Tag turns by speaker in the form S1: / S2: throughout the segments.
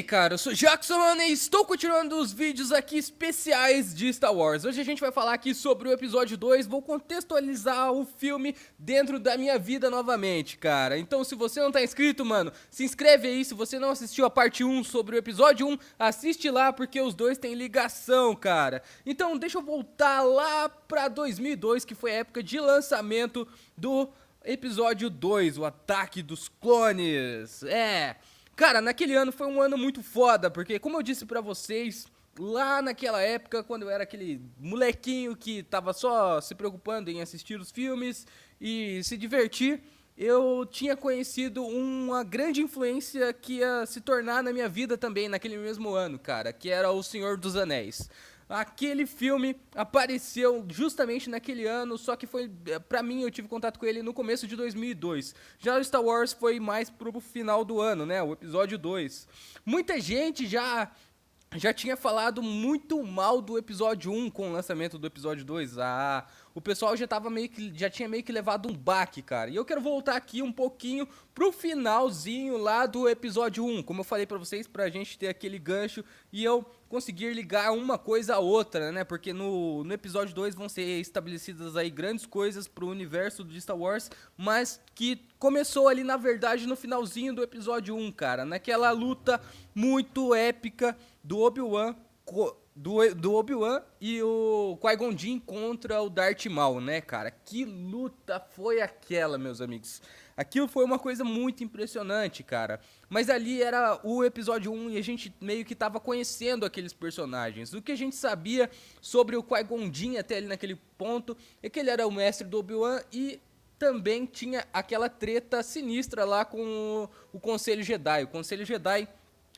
S1: cara, eu sou Jackson, mano, e estou continuando os vídeos aqui especiais de Star Wars. Hoje a gente vai falar aqui sobre o episódio 2, vou contextualizar o filme dentro da minha vida novamente, cara. Então se você não tá inscrito, mano, se inscreve aí. Se você não assistiu a parte 1 sobre o episódio 1, assiste lá, porque os dois têm ligação, cara. Então deixa eu voltar lá pra 2002, que foi a época de lançamento do episódio 2, o Ataque dos Clones. Cara, naquele ano foi um ano muito foda, porque como eu disse pra vocês, lá naquela época, quando eu era aquele molequinho que tava só se preocupando em assistir os filmes e se divertir, eu tinha conhecido uma grande influência que ia se tornar na minha vida também naquele mesmo ano, cara, que era O Senhor dos Anéis. Aquele filme apareceu justamente naquele ano, só que foi, pra mim, eu tive contato com ele no começo de 2002. Já o Star Wars foi mais pro final do ano, né, o episódio 2. Muita gente já tinha falado muito mal do episódio 1 com o lançamento do episódio 2. O pessoal já tinha meio que levado um baque, cara. E eu quero voltar aqui um pouquinho pro finalzinho lá do episódio 1. Como eu falei pra vocês, pra gente ter aquele gancho e eu conseguir ligar uma coisa a outra, né? Porque no episódio 2 vão ser estabelecidas aí grandes coisas pro universo de Star Wars, mas que começou ali, na verdade, no finalzinho do episódio 1, cara. Naquela luta muito épica do Obi-Wan do Obi-Wan e o Qui-Gon Jinn contra o Darth Maul, né, cara? Que luta foi aquela, meus amigos? Aquilo foi uma coisa muito impressionante, cara. Mas ali era o episódio 1 e a gente meio que tava conhecendo aqueles personagens. O que a gente sabia sobre o Qui-Gon Jinn até ali naquele ponto é que ele era o mestre do Obi-Wan e também tinha aquela treta sinistra lá com o Conselho Jedi. O Conselho Jedi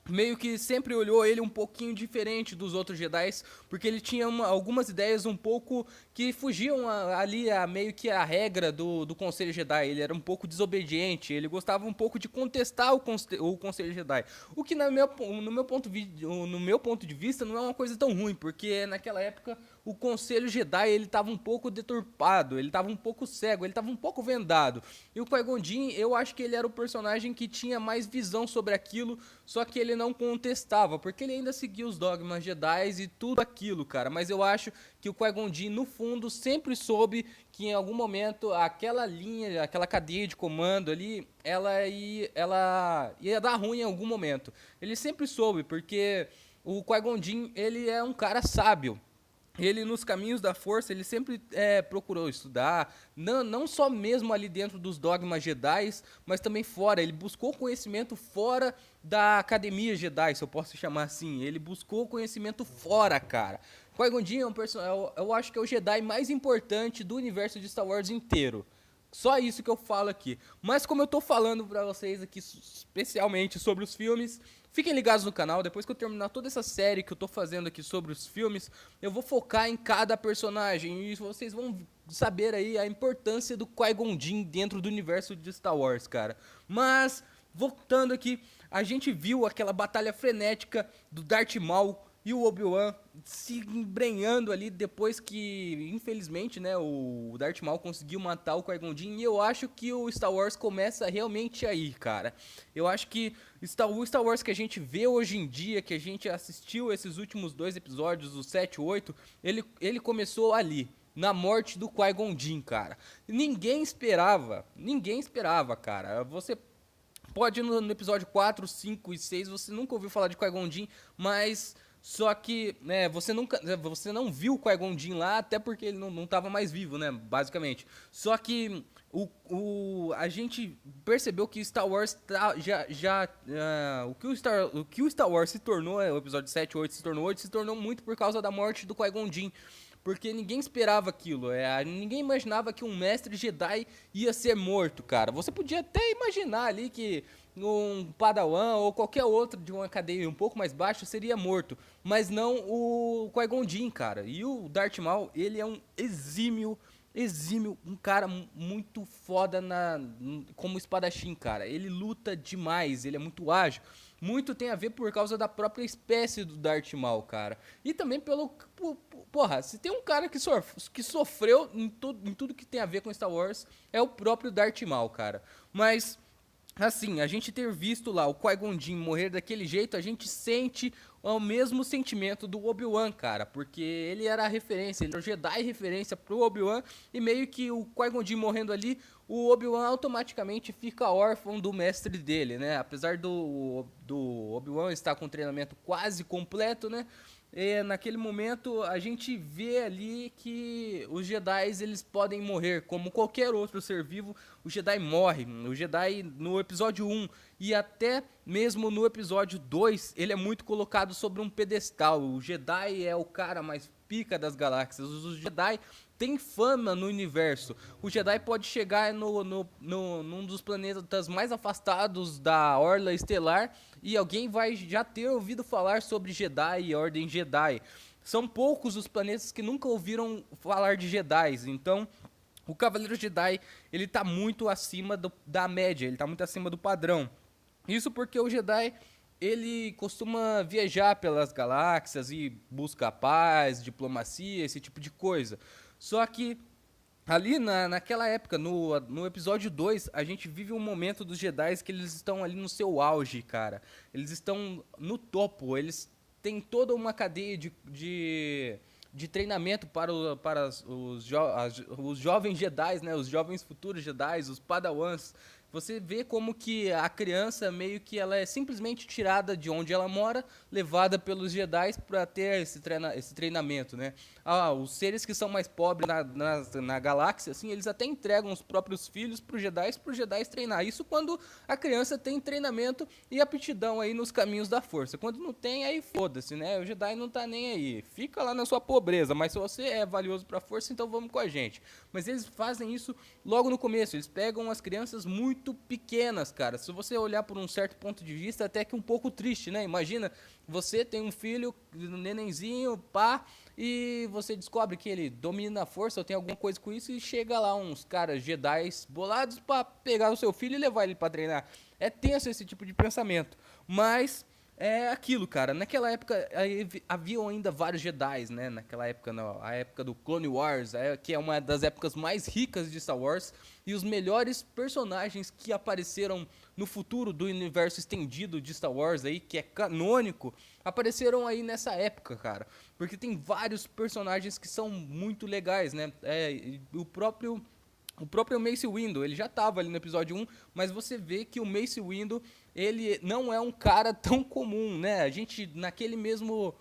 S1: meio que sempre olhou ele um pouquinho diferente dos outros Jedis, porque ele tinha algumas ideias um pouco que fugiam ali meio que a regra do Conselho Jedi. Ele era um pouco desobediente, ele gostava um pouco de contestar o Conselho Jedi. O que no meu ponto de vista não é uma coisa tão ruim, porque naquela época o Conselho Jedi ele estava um pouco deturpado, ele estava um pouco cego, ele estava um pouco vendado. E o Qui-Gon Jinn, eu acho que ele era o personagem que tinha mais visão sobre aquilo, só que ele não contestava, porque ele ainda seguia os dogmas Jedi e tudo aquilo, cara. Mas eu acho que o Qui-Gon Jinn, no fundo, sempre soube que em algum momento aquela linha, aquela cadeia de comando ali, ela ia dar ruim em algum momento. Ele sempre soube, porque o Qui-Gon Jinn, ele é um cara sábio. Ele, nos caminhos da força, ele sempre procurou estudar, não só mesmo ali dentro dos dogmas Jedi, mas também fora. Ele buscou conhecimento fora da academia Jedi, se eu posso chamar assim. Ele buscou conhecimento fora, cara. Qui-Gon Jinn é um personagem, eu acho que é o Jedi mais importante do universo de Star Wars inteiro. Só isso que eu falo aqui. Mas como eu tô falando pra vocês aqui especialmente sobre os filmes, fiquem ligados no canal. Depois que eu terminar toda essa série que eu tô fazendo aqui sobre os filmes, eu vou focar em cada personagem e vocês vão saber aí a importância do Qui-Gon Jinn dentro do universo de Star Wars, cara. Mas, voltando aqui, a gente viu aquela batalha frenética do Darth Maul e o Obi-Wan se embrenhando ali depois que, infelizmente, né, o Darth Maul conseguiu matar o Qui-Gon Jinn. E eu acho que o Star Wars começa realmente aí, cara. Eu acho que o Star Wars que a gente vê hoje em dia, que a gente assistiu esses últimos 2 episódios, o 7 e 8, ele começou ali, na morte do Qui-Gon Jinn, cara. Ninguém esperava, cara. Você pode no episódio 4, 5 e 6, você nunca ouviu falar de Qui-Gon Jinn, mas só que, né, você não viu o Qui-Gon Jinn lá, até porque ele não estava mais vivo, né, basicamente. Só que a gente percebeu que Star Wars o que o Star Wars se tornou, o episódio 7 e 8 se tornou muito por causa da morte do Qui-Gon Jinn. Porque ninguém esperava aquilo, ninguém imaginava que um mestre Jedi ia ser morto, cara. Você podia até imaginar ali que um Padawan ou qualquer outro de uma cadeia um pouco mais baixa seria morto, mas não o Qui-Gon Jinn, cara. E o Darth Maul, ele é um exímio, um cara muito foda como espadachim, cara. Ele luta demais, ele é muito ágil. Muito tem a ver por causa da própria espécie do Darth Maul, cara. E também porra, se tem um cara que sofreu em tudo que tem a ver com Star Wars, é o próprio Darth Maul, cara. Mas assim, a gente ter visto lá o Qui-Gon Jinn morrer daquele jeito, a gente sente o mesmo sentimento do Obi-Wan, cara, porque ele era a referência, ele era o Jedi referência pro Obi-Wan, e meio que o Qui-Gon Jinn morrendo ali, o Obi-Wan automaticamente fica órfão do mestre dele, né? Apesar do Obi-Wan estar com o treinamento quase completo, né? E naquele momento a gente vê ali que os Jedi eles podem morrer, como qualquer outro ser vivo, o Jedi morre. O Jedi no episódio 1 e até mesmo no episódio 2, ele é muito colocado sobre um pedestal. O Jedi é o cara mais pica das galáxias. Os Jedi têm fama no universo. O Jedi pode chegar num dos planetas mais afastados da Orla Estelar e alguém vai já ter ouvido falar sobre Jedi e Ordem Jedi. São poucos os planetas que nunca ouviram falar de Jedi. Então, o Cavaleiro Jedi, ele tá muito acima da média, ele tá muito acima do padrão. Isso porque o Jedi, ele costuma viajar pelas galáxias e busca paz, diplomacia, esse tipo de coisa. Só que ali naquela época, no episódio 2, a gente vive um momento dos Jedi que eles estão ali no seu auge, cara. Eles estão no topo, eles têm toda uma cadeia de treinamento para os jovens Jedi, né? Os jovens futuros Jedi, os Padawans. Você vê como que a criança meio que ela é simplesmente tirada de onde ela mora, levada pelos Jedi para ter esse treinamento, né? Os seres que são mais pobres na galáxia, assim, eles até entregam os próprios filhos para os Jedi treinar. Isso quando a criança tem treinamento e aptidão aí nos caminhos da força. Quando não tem, aí foda-se, né? O Jedi não tá nem aí. Fica lá na sua pobreza, mas se você é valioso para a força, então vamos com a gente. Mas eles fazem isso logo no começo. Eles pegam as crianças muito pequenas, cara. Se você olhar por um certo ponto de vista, até que um pouco triste, né? Imagina, você tem um filho, um nenenzinho, pá, e você descobre que ele domina a força ou tem alguma coisa com isso e chega lá uns caras Jedi bolados pra pegar o seu filho e levar ele pra treinar. É tenso esse tipo de pensamento, mas é aquilo, cara. Naquela época haviam ainda vários Jedi, né? Naquela época, a época do Clone Wars, que é uma das épocas mais ricas de Star Wars. E os melhores personagens que apareceram no futuro do universo estendido de Star Wars, aí, que é canônico, apareceram aí nessa época, cara. Porque tem vários personagens que são muito legais, né? O próprio Mace Windu, ele já estava ali no episódio 1, mas você vê que o Mace Windu, ele não é um cara tão comum, né? A gente, naquele mesmo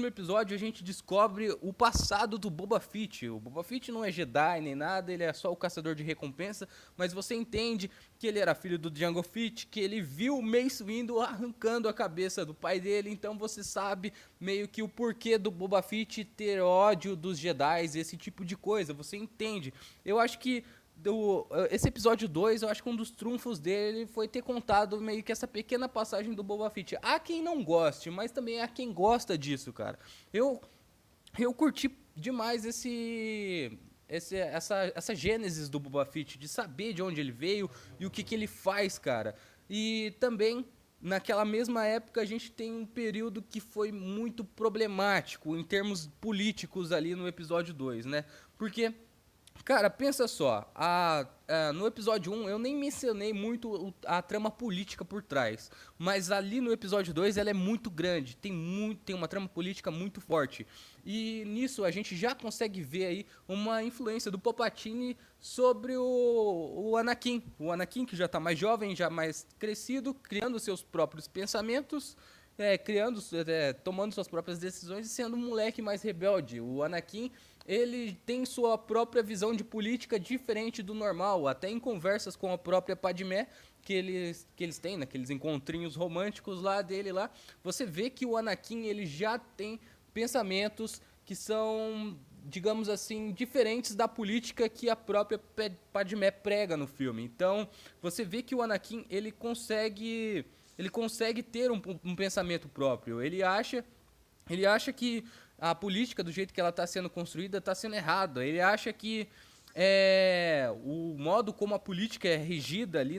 S1: episódio, a gente descobre o passado do Boba Fett. O Boba Fett não é Jedi nem nada, ele é só o caçador de recompensa, mas você entende que ele era filho do Jango Fett, que ele viu o Mace Windu arrancando a cabeça do pai dele, então você sabe meio que o porquê do Boba Fett ter ódio dos Jedi, esse tipo de coisa, você entende. Eu acho que esse episódio 2, eu acho que um dos trunfos dele foi ter contado meio que essa pequena passagem do Boba Fett. Há quem não goste, mas também há quem gosta disso, cara. Eu curti demais essa gênesis do Boba Fett, de saber de onde ele veio e o que ele faz, cara. E também, naquela mesma época, a gente tem um período que foi muito problemático em termos políticos ali no episódio 2, né? Porque, cara, pensa só, no episódio 1 eu nem mencionei muito a trama política por trás, mas ali no episódio 2 ela é muito grande, tem uma trama política muito forte, e nisso a gente já consegue ver aí uma influência do Palpatine sobre o Anakin. O Anakin, que já está mais jovem, já mais crescido, criando seus próprios pensamentos, tomando suas próprias decisões e sendo um moleque mais rebelde. O Anakin, ele tem sua própria visão de política diferente do normal, até em conversas com a própria Padmé, que eles têm, naqueles encontrinhos românticos lá dele lá, você vê que o Anakin, ele já tem pensamentos que são, digamos assim, diferentes da política que a própria Padmé prega no filme. Então, você vê que o Anakin, ele consegue ter um pensamento próprio. Ele acha que a política, do jeito que ela está sendo construída, está sendo errada. Ele acha que o modo como a política é regida ali,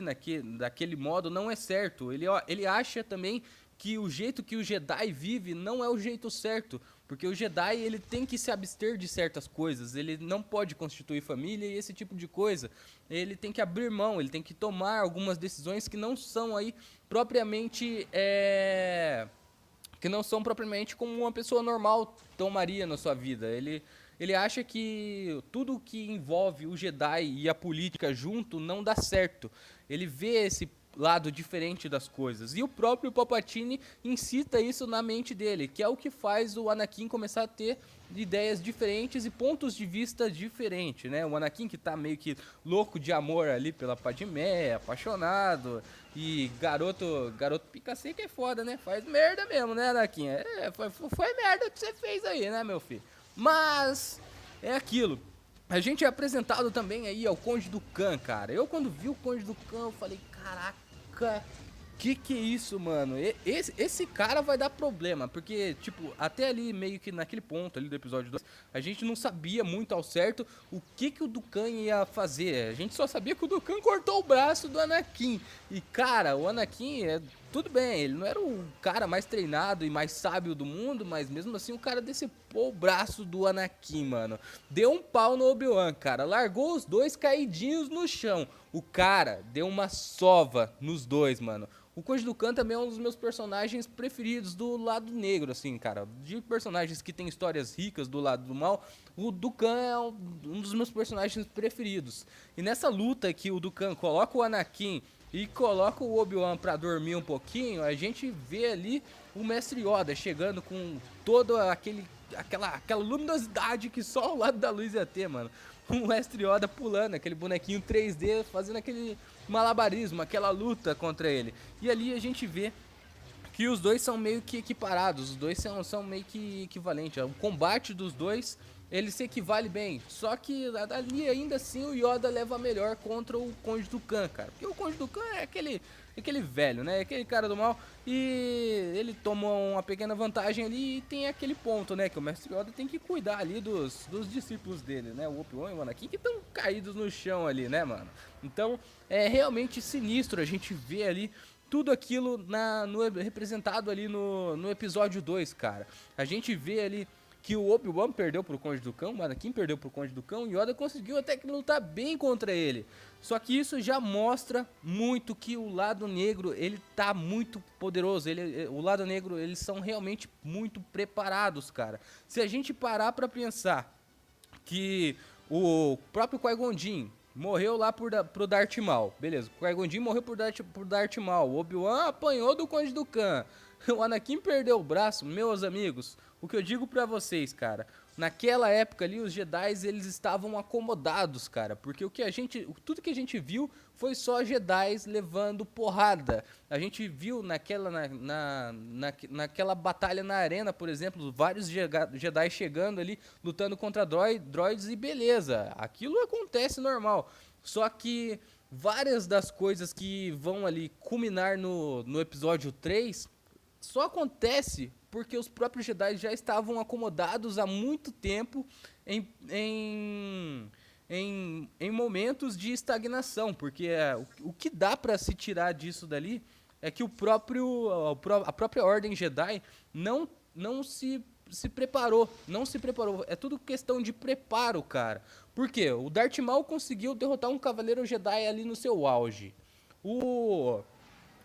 S1: daquele modo, não é certo. Ele acha também que o jeito que o Jedi vive não é o jeito certo, porque o Jedi ele tem que se abster de certas coisas, ele não pode constituir família e esse tipo de coisa, ele tem que abrir mão, ele tem que tomar algumas decisões que não são aí propriamente como uma pessoa normal tomaria na sua vida. Ele acha que tudo que envolve o Jedi e a política junto não dá certo. Ele vê esse lado diferente das coisas. E o próprio Palpatine incita isso na mente dele, que é o que faz o Anakin começar a ter ideias diferentes e pontos de vista diferentes, né? O Anakin que tá meio que louco de amor ali pela Padmé, apaixonado, e garoto pica seca é foda, né? Faz merda mesmo, né, Anakin? Foi merda que você fez aí, né, meu filho? Mas é aquilo. A gente é apresentado também aí ao Conde Dooku, cara. Eu quando vi o Conde Dooku, eu falei, caraca, que é isso, mano? Esse cara vai dar problema, porque, tipo, até ali, meio que naquele ponto ali do episódio 2, a gente não sabia muito ao certo o que o Dooku ia fazer. A gente só sabia que o Dooku cortou o braço do Anakin. E, cara, o Anakin, tudo bem, ele não era o cara mais treinado e mais sábio do mundo, mas mesmo assim o cara decepou o braço do Anakin, mano. Deu um pau no Obi-Wan, cara, largou os dois caidinhos no chão. O cara deu uma sova nos dois, mano. O Conde Dooku também é um dos meus personagens preferidos do lado negro, assim, cara. De personagens que tem histórias ricas do lado do mal, o Dooku é um dos meus personagens preferidos. E nessa luta que o Dooku coloca o Anakin e coloca o Obi-Wan pra dormir um pouquinho, a gente vê ali o Mestre Yoda chegando com toda aquela luminosidade que só o lado da luz ia ter, mano. O Mestre Yoda pulando, aquele bonequinho 3D, fazendo aquele malabarismo, aquela luta contra ele. E ali a gente vê que os dois são meio que equiparados, os dois são meio que equivalentes. O combate dos dois, ele se equivale bem. Só que ali ainda assim o Yoda leva melhor contra o Conde Dooku, cara. Porque o Conde Dooku é aquele velho, né? Aquele cara do mal. E ele toma uma pequena vantagem ali e tem aquele ponto, né? Que o Mestre Yoda tem que cuidar ali dos discípulos dele, né? O Obi-Wan e o Anakin que estão caídos no chão ali, né, mano? Então é realmente sinistro a gente ver ali tudo aquilo representado ali no episódio 2, cara. A gente vê ali que o Obi-Wan perdeu pro Conde Dooku, o Anakin perdeu pro Conde Dooku, e Yoda conseguiu até que lutar bem contra ele. Só que isso já mostra muito que o lado negro, ele tá muito poderoso. O lado negro, eles são realmente muito preparados, cara. Se a gente parar pra pensar que o próprio Qui-Gon Jinn morreu lá pro Darth Maul, beleza, o Qui-Gon Jinn morreu pro Darth Maul, o Obi-Wan apanhou do Conde Dooku, o Anakin perdeu o braço, meus amigos. O que eu digo pra vocês, cara, naquela época ali, os Jedi, eles estavam acomodados, cara, porque tudo que a gente viu foi só Jedi levando porrada. A gente viu naquela batalha na arena, por exemplo, vários Jedi chegando ali, lutando contra droids e beleza, aquilo acontece normal. Só que várias das coisas que vão ali culminar no episódio 3 só acontece porque os próprios Jedi já estavam acomodados há muito tempo em momentos de estagnação, porque o que dá para se tirar disso dali é que a própria Ordem Jedi não se preparou, é tudo questão de preparo, cara. Por quê? O Darth Maul conseguiu derrotar um Cavaleiro Jedi ali no seu auge. O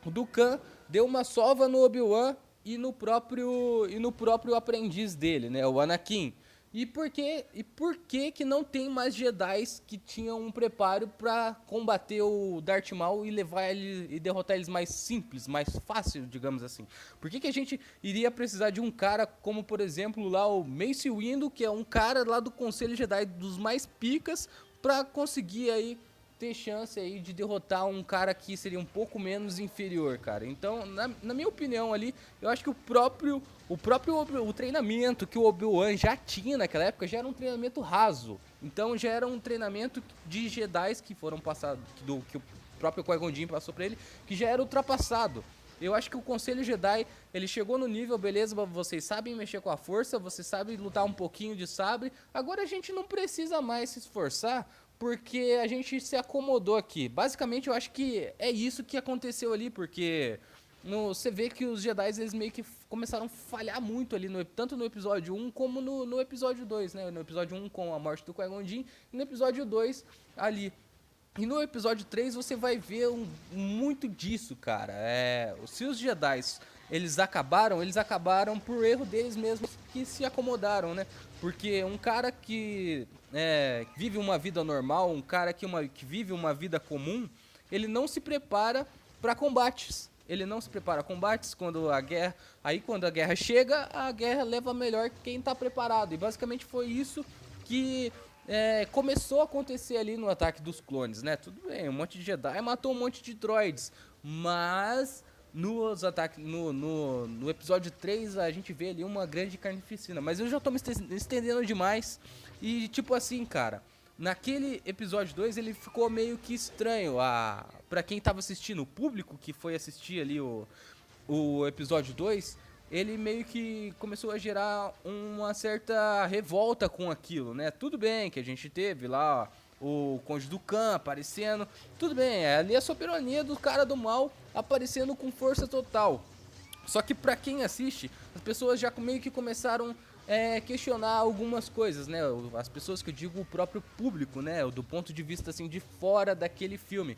S1: Dooku deu uma sova no Obi-Wan e no próprio aprendiz dele, né, o Anakin. E por que não tem mais Jedi que tinham um preparo para combater o Darth Maul e levar ele e derrotar eles mais simples, mais fácil, digamos assim? Por que a gente iria precisar de um cara como, por exemplo, lá o Mace Windu, que é um cara lá do Conselho Jedi dos mais picas, para conseguir aí ter chance aí de derrotar um cara que seria um pouco menos inferior, cara. Então, na minha opinião ali, eu acho que o próprio treinamento que o Obi-Wan já tinha naquela época já era um treinamento raso. Então, já era um treinamento de Jedi que foram passados, que o próprio Qui-Gon Jinn passou pra ele, que já era ultrapassado. Eu acho que o Conselho Jedi, ele chegou no nível, beleza, vocês sabem mexer com a força, vocês sabem lutar um pouquinho de sabre, agora a gente não precisa mais se esforçar, porque a gente se acomodou aqui. Basicamente, eu acho que é isso que aconteceu ali, porque você vê que os Jedi, eles meio que começaram a falhar muito ali, tanto no episódio 1 como no episódio 2, né? No episódio 1 com a morte do Qui-Gon Jinn e no episódio 2 ali. E no episódio 3 você vai ver muito disso, cara. Se os Jedi, eles acabaram por erro deles mesmos que se acomodaram, né? Porque um cara que vive uma vida normal, um cara que vive uma vida comum, ele não se prepara para combates. Ele não se prepara a combates quando a guerra... Aí quando a guerra chega, a guerra leva melhor quem tá preparado. E basicamente foi isso que começou a acontecer ali no Ataque dos Clones, né? Tudo bem, um monte de Jedi matou um monte de droids. Mas no episódio 3 a gente vê ali uma grande carnificina. Mas eu já tô me estendendo demais. E tipo assim, cara... Naquele episódio 2 ele ficou meio que estranho pra quem tava assistindo, o público que foi assistir ali o episódio 2, ele meio que começou a gerar uma certa revolta com aquilo, né? Tudo bem que a gente teve lá o Conde do Khan aparecendo, tudo bem, ali é a soberania do cara do mal aparecendo com força total. Só que pra quem assiste, as pessoas já meio que começaram questionar algumas coisas, né? As pessoas que eu digo, o próprio público, né? Do ponto de vista, assim, de fora daquele filme.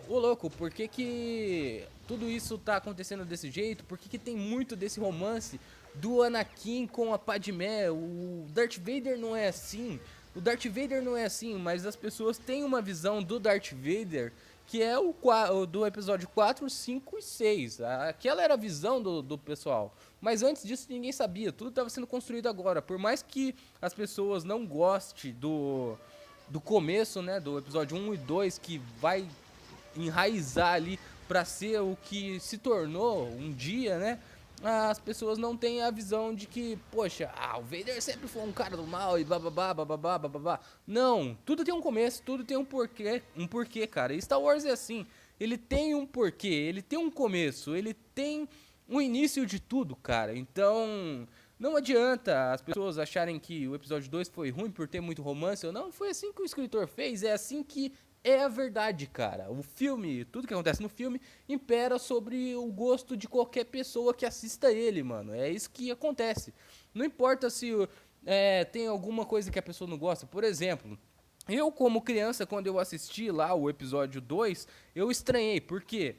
S1: Ô louco, por que tudo isso tá acontecendo desse jeito? Por que tem muito desse romance do Anakin com a Padmé? O Darth Vader não é assim. O Darth Vader não é assim, mas as pessoas têm uma visão do Darth Vader que é o do episódio 4, 5 e 6. Aquela era a visão do pessoal. Mas antes disso ninguém sabia, tudo estava sendo construído agora. Por mais que as pessoas não gostem do começo, né, do episódio 1 e 2, que vai enraizar ali para ser o que se tornou um dia, né? As pessoas não têm a visão de que, poxa, o Vader sempre foi um cara do mal e bababá, bababá, bababá. Não, tudo tem um começo, tudo tem um porquê, cara. E Star Wars é assim, ele tem um porquê, ele tem um começo, ele tem um início de tudo, cara. Então, não adianta as pessoas acharem que o episódio 2 foi ruim por ter muito romance ou não. Foi assim que o escritor fez, é assim que é a verdade, cara. O filme, tudo que acontece no filme, impera sobre o gosto de qualquer pessoa que assista ele, mano. É isso que acontece. Não importa se tem alguma coisa que a pessoa não gosta. Por exemplo, eu como criança, quando eu assisti lá o episódio 2, eu estranhei, porque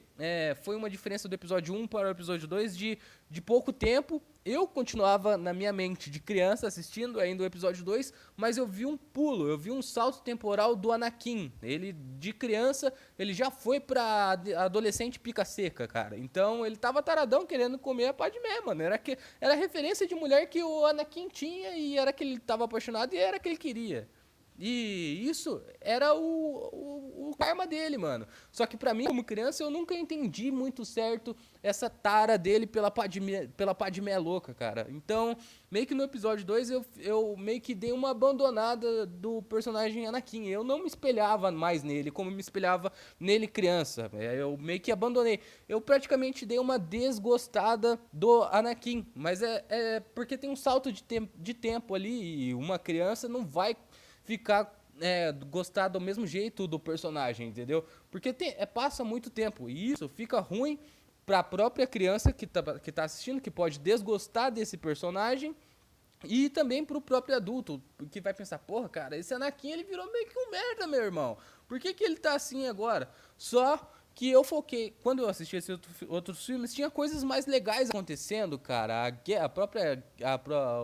S1: foi uma diferença do episódio 1 para o episódio 2 de pouco tempo. Eu continuava na minha mente de criança assistindo ainda o episódio 2, mas eu vi um pulo, eu vi um salto temporal do Anakin. Ele, de criança, ele já foi pra adolescente pica seca, cara. Então, ele tava taradão querendo comer a Padmé, mano. Era referência de mulher que o Anakin tinha e era que ele tava apaixonado e era que ele queria. E isso era o karma dele, mano. Só que pra mim, como criança, eu nunca entendi muito certo essa tara dele pela Padmé louca, cara. Então, meio que no episódio 2, eu meio que dei uma abandonada do personagem Anakin. Eu não me espelhava mais nele, como me espelhava nele criança. Eu meio que abandonei. Eu praticamente dei uma desgostada do Anakin. Mas é porque tem um salto de tempo ali e uma criança não vai ficar gostar do mesmo jeito do personagem, entendeu? Porque passa muito tempo e isso fica ruim pra própria criança que tá assistindo, que pode desgostar desse personagem, e também pro próprio adulto, que vai pensar, porra, cara, esse Anakin ele virou meio que um merda, meu irmão. Por que ele tá assim agora? Só que eu foquei, quando eu assisti esses outros filmes, tinha coisas mais legais acontecendo, cara.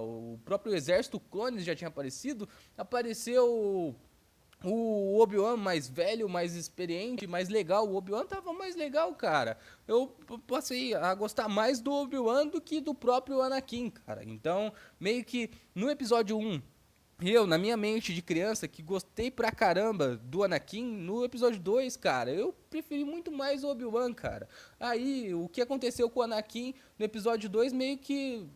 S1: O próprio exército clones já tinha aparecido, apareceu o Obi-Wan mais velho, mais experiente, mais legal. O Obi-Wan tava mais legal, cara. Eu passei a gostar mais do Obi-Wan do que do próprio Anakin, cara. Então, meio que no episódio 1, eu, na minha mente de criança, que gostei pra caramba do Anakin, no episódio 2, cara, eu preferi muito mais o Obi-Wan, cara. Aí, o que aconteceu com o Anakin no episódio 2, meio que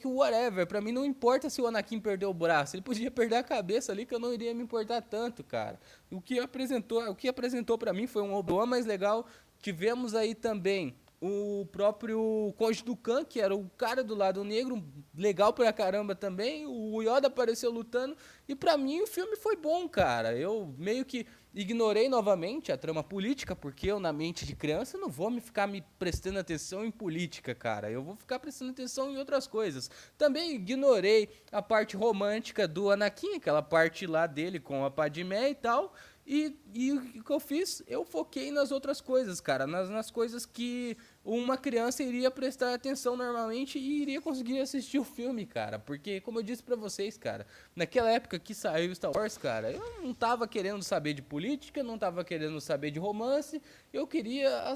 S1: whatever. Pra mim não importa se o Anakin perdeu o braço, ele podia perder a cabeça ali que eu não iria me importar tanto, cara. O que apresentou pra mim foi um Obi-Wan mais legal. Tivemos aí também o próprio Conde do Khan, que era o cara do lado negro, legal pra caramba também. O Yoda apareceu lutando e pra mim o filme foi bom, cara. Eu meio que ignorei novamente a trama política, porque eu, na mente de criança, não vou ficar me prestando atenção em política, cara. Eu vou ficar prestando atenção em outras coisas. Também ignorei a parte romântica do Anakin, aquela parte lá dele com a Padmé e tal. E o que eu fiz? Eu foquei nas outras coisas, cara. Nas coisas que uma criança iria prestar atenção normalmente e iria conseguir assistir o filme, cara. Porque, como eu disse pra vocês, cara, naquela época que saiu Star Wars, cara, eu não tava querendo saber de política, não tava querendo saber de romance. Eu queria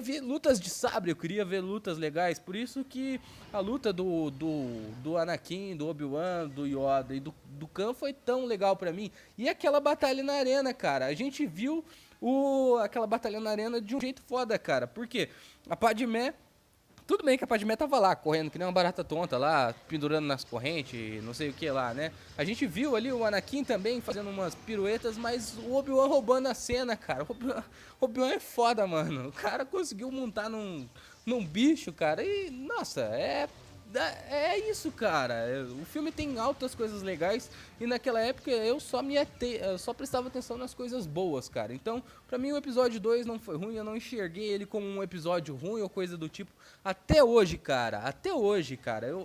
S1: ver lutas de sabre, eu queria ver lutas legais. Por isso que a luta do Anakin, do Obi-Wan, do Yoda e do Khan foi tão legal pra mim. E aquela batalha na arena, cara, a gente viu aquela batalha na arena de um jeito foda, cara. Por quê? A Padmé, tudo bem que a Padmé tava lá, correndo que nem uma barata tonta lá, pendurando nas correntes, não sei o que lá, né? A gente viu ali o Anakin também fazendo umas piruetas, mas o Obi-Wan roubando a cena, cara. O Obi-Wan é foda, mano. O cara conseguiu montar num bicho, cara, e, nossa, é isso, cara. O filme tem altas coisas legais e naquela época eu só prestava atenção nas coisas boas, cara. Então, pra mim o episódio 2 não foi ruim, eu não enxerguei ele como um episódio ruim ou coisa do tipo. Até hoje, cara,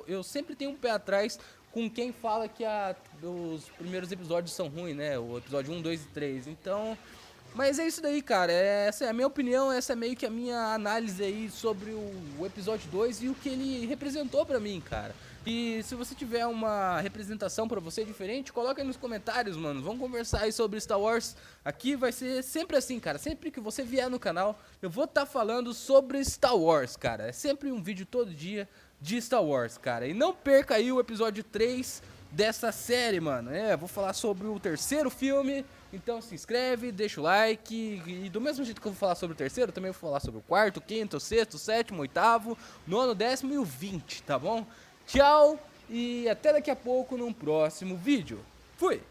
S1: eu sempre tenho um pé atrás com quem fala que os primeiros episódios são ruins, né? O episódio 1, 2 e 3. Então, mas é isso daí, cara. Essa é a minha opinião, essa é meio que a minha análise aí sobre o episódio 2 e o que ele representou pra mim, cara. E se você tiver uma representação pra você diferente, coloca aí nos comentários, mano. Vamos conversar aí sobre Star Wars. Aqui vai ser sempre assim, cara. Sempre que você vier no canal, eu vou estar falando sobre Star Wars, cara. É sempre um vídeo todo dia de Star Wars, cara. E não perca aí o episódio 3 dessa série, mano. Vou falar sobre o terceiro filme. Então se inscreve, deixa o like. E do mesmo jeito que eu vou falar sobre o terceiro, também vou falar sobre o quarto, quinto, sexto, sétimo, oitavo, nono, 10º e o 20, tá bom? Tchau e até daqui a pouco num próximo vídeo. Fui!